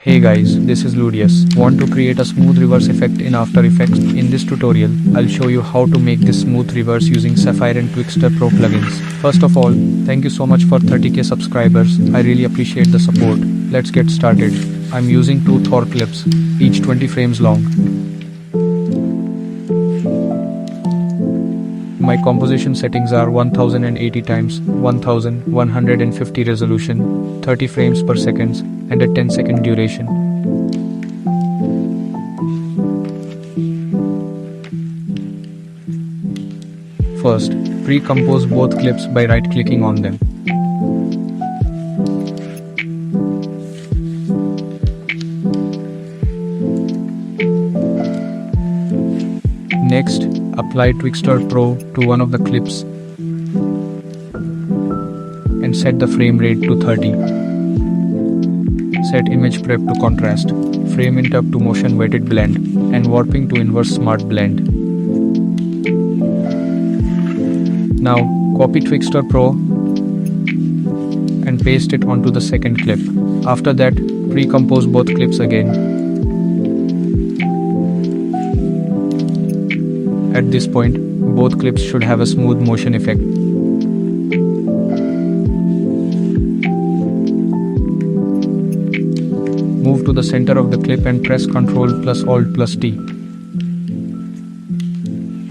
Hey guys, this is Ludius. Want to create a smooth reverse effect in After Effects? In this tutorial, I'll show you how to make this smooth reverse using Sapphire and Twixtor Pro plugins. First of all, thank you so much for 30k subscribers. I really appreciate the support. Let's get started. I'm using two Thor clips, each 20 frames long. My composition settings are 1080 x 1150 resolution, 30 frames per second, and a 10-second duration. First, pre-compose both clips by right-clicking on them. Next, apply Twixtor Pro to one of the clips and set the frame rate to 30. Set image prep to contrast, frame interrupt to motion weighted blend, and warping to inverse smart blend. Now, copy Twixtor Pro and paste it onto the second clip. After that, pre-compose both clips again. At this point, both clips should have a smooth motion effect. Move to the center of the clip and press Ctrl plus Alt plus T.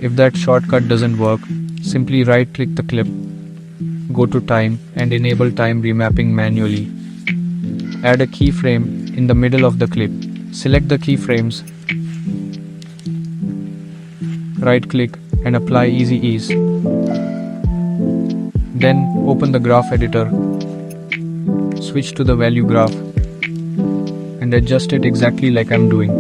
If that shortcut doesn't work, simply right-click the clip, go to Time and enable time remapping manually. Add a keyframe in the middle of the clip. Select the keyframes, right-click and apply Easy Ease. Then open the graph editor, switch to the value graph and adjust it exactly like I'm doing.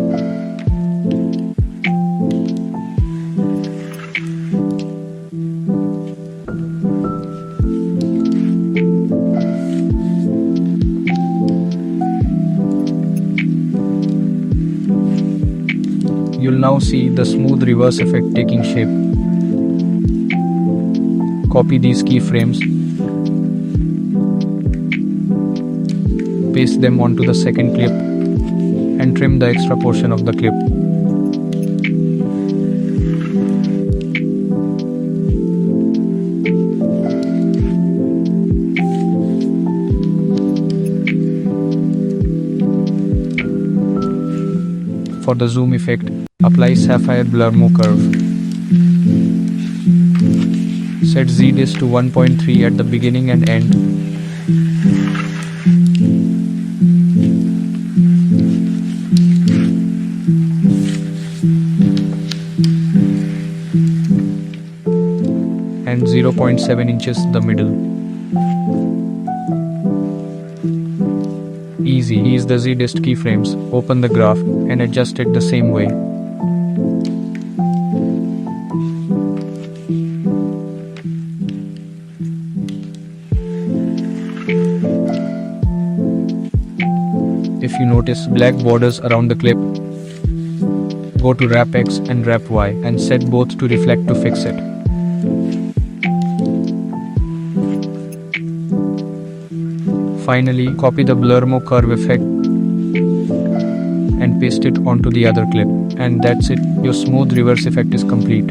You'll now see the smooth reverse effect taking shape. Copy these keyframes, paste them onto the second clip, and trim the extra portion of the clip. For the zoom effect, apply Sapphire Blur Mo curve. Set Z-Dis to 1.3 at the beginning and end. And 0.7 inches the middle. Ease the Z-Dist keyframes, open the graph and adjust it the same way. If you notice black borders around the clip, go to Wrap X and Wrap Y and set both to reflect to fix it. Finally, copy the Blur Mo curve effect and paste it onto the other clip. And that's it, your smooth reverse effect is complete.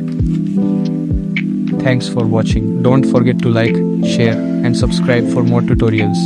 Thanks for watching. Don't forget to like, share and subscribe for more tutorials.